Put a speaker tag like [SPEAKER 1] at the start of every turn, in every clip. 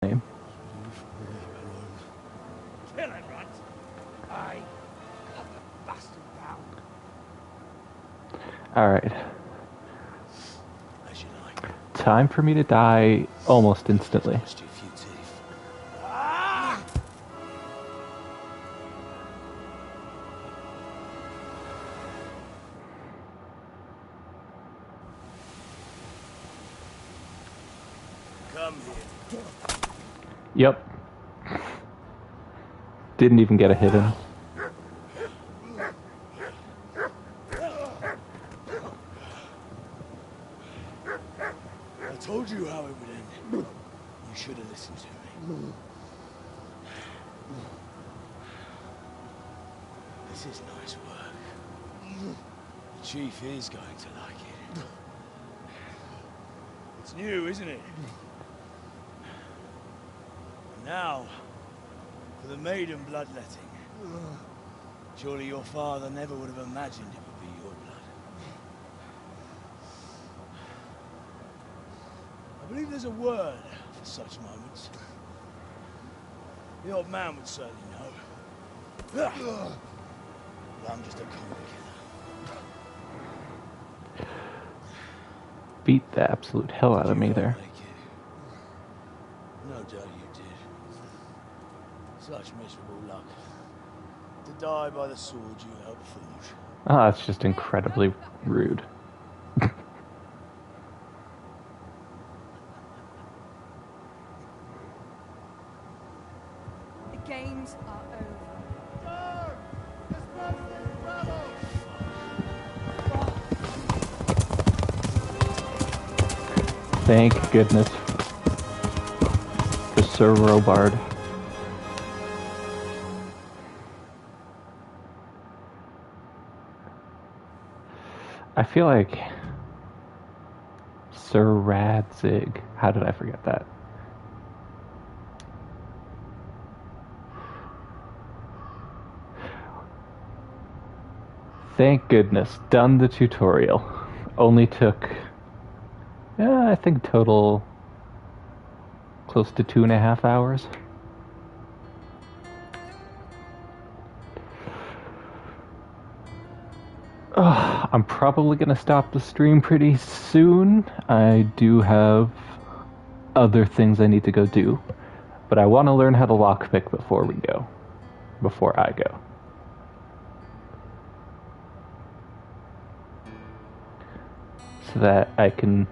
[SPEAKER 1] name.
[SPEAKER 2] Kill him, Runt. Aye. Cut the bastard down.
[SPEAKER 1] Alright.
[SPEAKER 2] As you like.
[SPEAKER 1] Time for me to die almost instantly.
[SPEAKER 2] Lost your few teeth. Ah! Come here.
[SPEAKER 1] Yep. Didn't even get a hit in.
[SPEAKER 2] I told you how it would end. You should have listened to me. This is nice work. The chief is going to like it. It's new, isn't it? And now, for the maiden bloodletting. Surely your father never would have imagined it would be your blood. I believe there's a word for such moments. The old man would certainly know. But I'm just a common killer.
[SPEAKER 1] Beat the absolute hell out of me there.
[SPEAKER 2] No doubt you did. Such miserable luck. To die by the sword you helped forge.
[SPEAKER 1] Oh, that's just incredibly rude.
[SPEAKER 3] The games are over.
[SPEAKER 1] Thank goodness for Sir Robard. I feel like Sir Radzig. How did I forget that? Thank goodness. Done the tutorial. Only took, I think total close to 2.5 hours. I'm probably going to stop the stream pretty soon. I do have other things I need to go do. But I want to learn how to lockpick before we go. Before I go. So that I can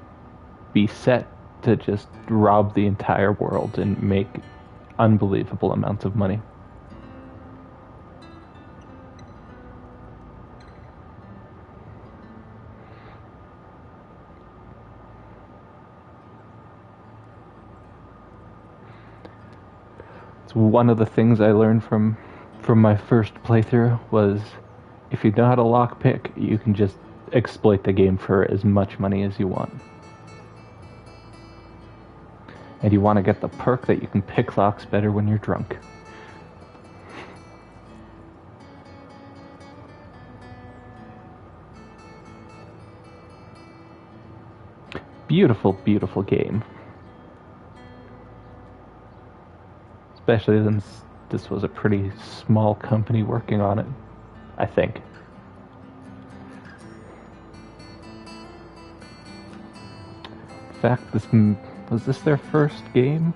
[SPEAKER 1] be set to just rob the entire world and make unbelievable amounts of money. One of the things I learned from my first playthrough was if you know how to lockpick, you can just exploit the game for as much money as you want. And you want to get the perk that you can pick locks better when you're drunk. Beautiful, beautiful game. Especially since this was a pretty small company working on it, I think. In fact, was this their first game?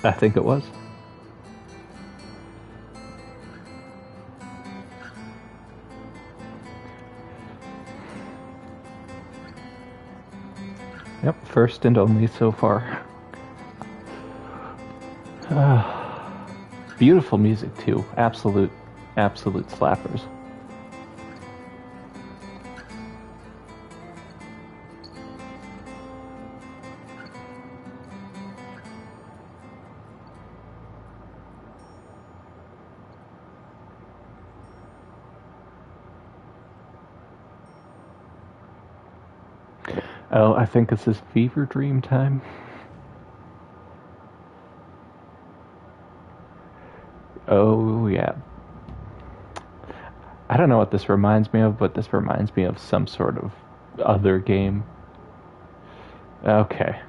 [SPEAKER 1] I think it was. Yep, first and only so far. Beautiful music too. Absolute slappers. Oh, I think this is Fever Dream time. Oh, yeah. I don't know what this reminds me of, but this reminds me of some sort of other game. Okay.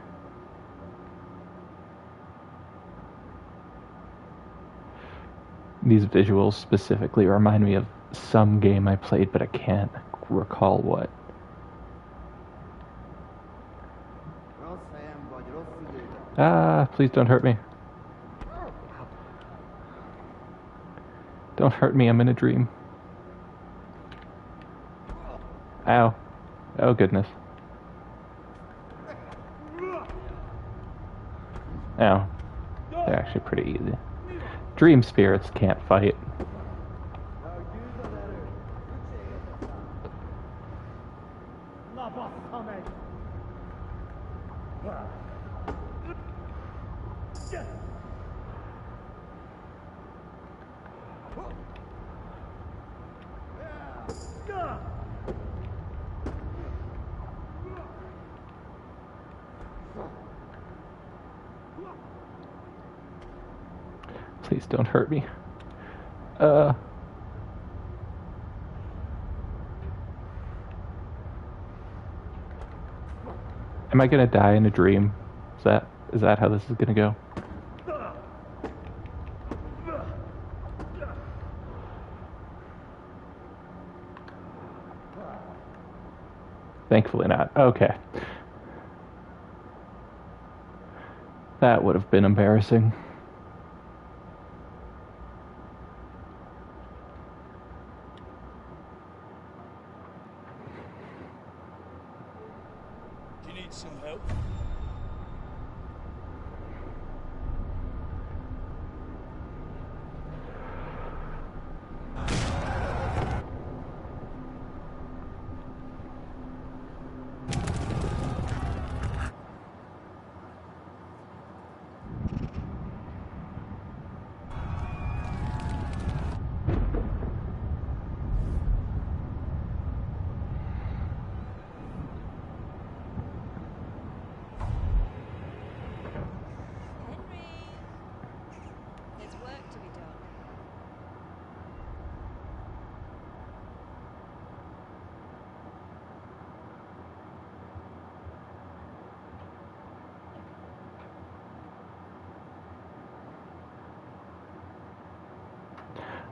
[SPEAKER 1] These visuals specifically remind me of some game I played, but I can't recall what. Ah, please don't hurt me. Don't hurt me, I'm in a dream. Ow. Oh, goodness. Ow. They're actually pretty easy. Dream spirits can't fight. Please don't hurt me. Am I gonna die in a dream? Is that how this is gonna go? Thankfully not. Okay. That would have been embarrassing.
[SPEAKER 2] Do you need some help?
[SPEAKER 3] There's work to be done.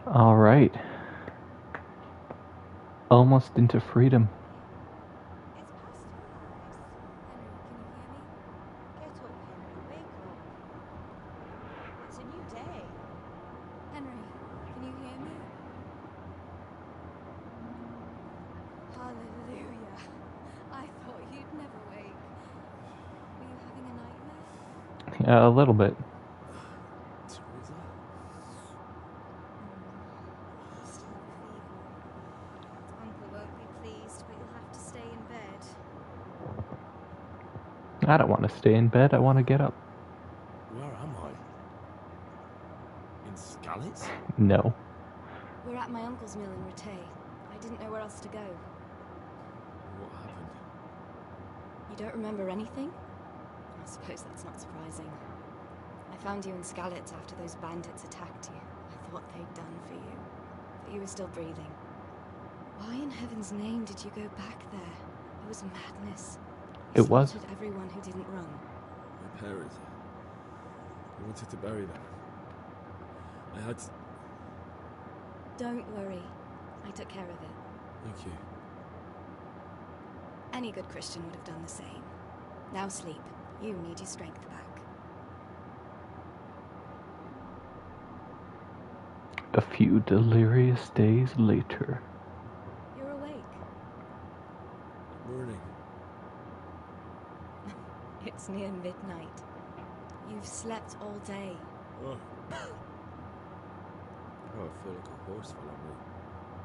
[SPEAKER 1] All right. Almost into freedom.
[SPEAKER 3] It's past 5. Henry, can you hear me? Get up, Henry. Wake up. It's a new day. Henry, can you hear me? Hallelujah. I thought you'd never wake. Were you having a nightmare?
[SPEAKER 1] Yeah, a little bit.
[SPEAKER 2] Teresa?
[SPEAKER 3] Still have a fever. Uncle won't be pleased, but you'll have to stay in bed.
[SPEAKER 1] I don't want to stay in bed. I want to get up.
[SPEAKER 2] Where am I? In Skalitz?
[SPEAKER 1] No.
[SPEAKER 3] We're at my uncle's mill in Rattay. I didn't know where else to go.
[SPEAKER 2] What happened?
[SPEAKER 3] You don't remember anything? I suppose that's not surprising. I found you in Skalitz after those bandits attacked you. I thought they'd done for you. But you were still breathing. Why in heaven's name did you go back there? It was madness. You
[SPEAKER 1] It was.
[SPEAKER 3] slaughtered everyone who didn't run.
[SPEAKER 2] My parents. I wanted to bury them. I had to...
[SPEAKER 3] Don't worry. I took care of it.
[SPEAKER 2] Thank you.
[SPEAKER 3] Any good Christian would have done the same. Now sleep. You need your strength back.
[SPEAKER 1] A few delirious days later.
[SPEAKER 3] You're awake.
[SPEAKER 2] Morning.
[SPEAKER 3] It's near midnight. You've slept all day.
[SPEAKER 2] Oh. Oh, I feel like a horse fell on me.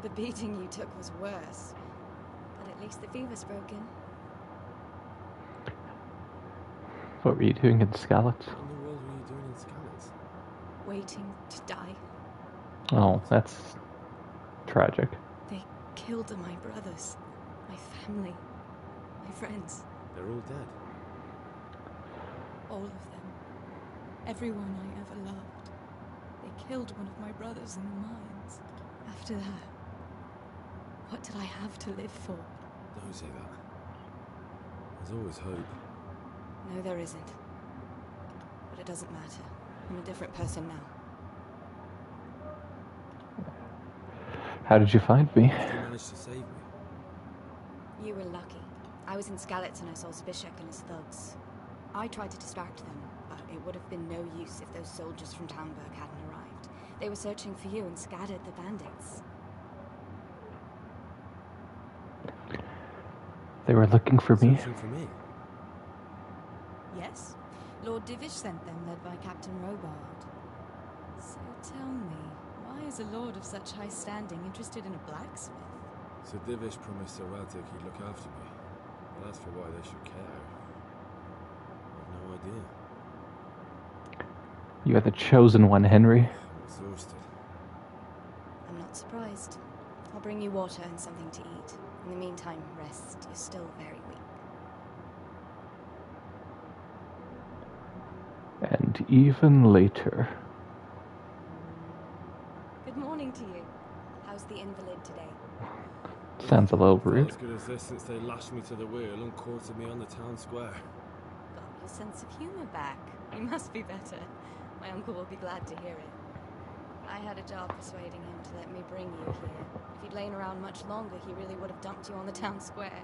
[SPEAKER 3] The beating you took was worse. But at least the fever's broken.
[SPEAKER 1] What were you doing in Skalitz?
[SPEAKER 2] What in the world were you doing in Skalitz?
[SPEAKER 3] Waiting to die.
[SPEAKER 1] Oh, that's tragic.
[SPEAKER 3] They killed my brothers. My family. My friends.
[SPEAKER 2] They're all dead.
[SPEAKER 3] All of them. Everyone I ever loved. They killed one of my brothers in the mines. After that, What did I have to live for?
[SPEAKER 4] Don't say that. There's always hope.
[SPEAKER 3] No, there isn't. But it doesn't matter. I'm a different person now.
[SPEAKER 1] How did you find me?
[SPEAKER 4] You managed to save me.
[SPEAKER 3] You were lucky. I was in Skalitz and I saw Zbyszek and his thugs. I tried to distract them, but it would have been no use if those soldiers from Talmberg hadn't arrived. They were searching for you and scattered the bandits.
[SPEAKER 1] They were looking for me.
[SPEAKER 4] Searching for me?
[SPEAKER 3] Yes? Lord Divish sent them, led by Captain Robard. So tell me, why is a lord of such high standing interested in a blacksmith?
[SPEAKER 4] So Divish promised Sir Radzik he'd look after me. But as for why they should care, I've no idea.
[SPEAKER 1] You are the chosen one, Henry.
[SPEAKER 4] I'm exhausted.
[SPEAKER 3] I'm not surprised. I'll bring you water and something to eat. In the meantime, rest. You're still very weak.
[SPEAKER 1] And even later.
[SPEAKER 3] Good morning to you. How's the invalid today?
[SPEAKER 1] Sounds a little
[SPEAKER 4] Felt
[SPEAKER 1] rude.
[SPEAKER 4] as good as this since they lashed me to the wheel and quartered me on the town square.
[SPEAKER 3] Got your sense of humor back. You must be better. My uncle will be glad to hear it. I had a job persuading him to let me bring you here. If he'd lain around much longer, he really would have dumped you on the town square.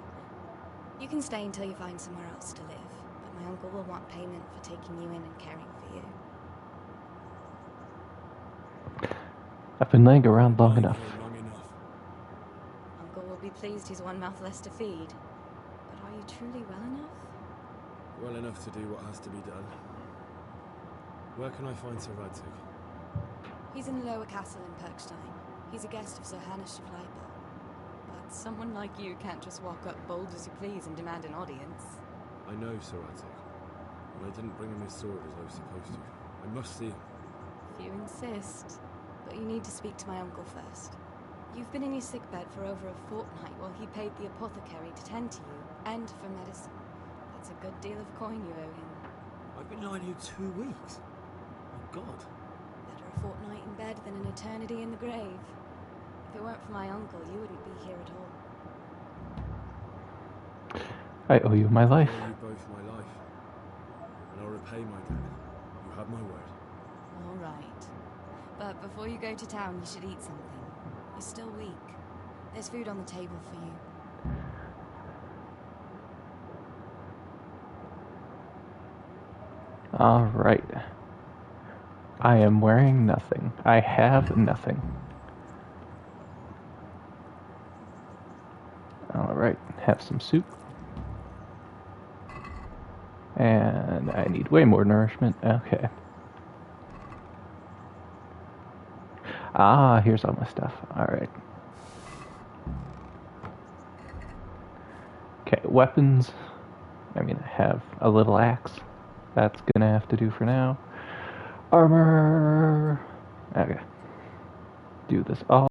[SPEAKER 3] You can stay until you find somewhere else to live, but my uncle will want payment for taking you in and caring for you.
[SPEAKER 1] I've been laying around long
[SPEAKER 4] Lying
[SPEAKER 1] enough.
[SPEAKER 4] here long enough.
[SPEAKER 3] Uncle will be pleased he's one mouth less to feed. But are you truly well enough?
[SPEAKER 4] Well enough to do what has to be done. Where can I find Sir Radzik?
[SPEAKER 3] He's in the lower castle in Perkstein. He's a guest of Sir Hanush of Leipa. But someone like you can't just walk up bold as you please and demand an audience.
[SPEAKER 4] I know Sir Radzik, but I didn't bring him his sword as I was supposed to. I must see him.
[SPEAKER 3] If you insist. But you need to speak to my uncle first. You've been in your sickbed for over a fortnight while he paid the apothecary to tend to you, and for medicine. That's a good deal of coin you owe him.
[SPEAKER 4] I've been lying here 2 weeks. My God.
[SPEAKER 3] Better a fortnight in bed than an eternity in the grave. If it weren't for my uncle, you wouldn't be here at all.
[SPEAKER 1] I owe you my life.
[SPEAKER 4] I owe you both my life. And I'll repay my debt. You have my word.
[SPEAKER 3] All right. But before you go to town, you should eat something. You're still weak. There's food on the table for you.
[SPEAKER 1] Alright. I am wearing nothing. I have nothing. Alright, have some soup. And I need way more nourishment. Okay. Ah, here's all my stuff. Alright. Okay, weapons. I mean, I have a little axe. That's gonna have to do for now. Armor. Okay. Do this all.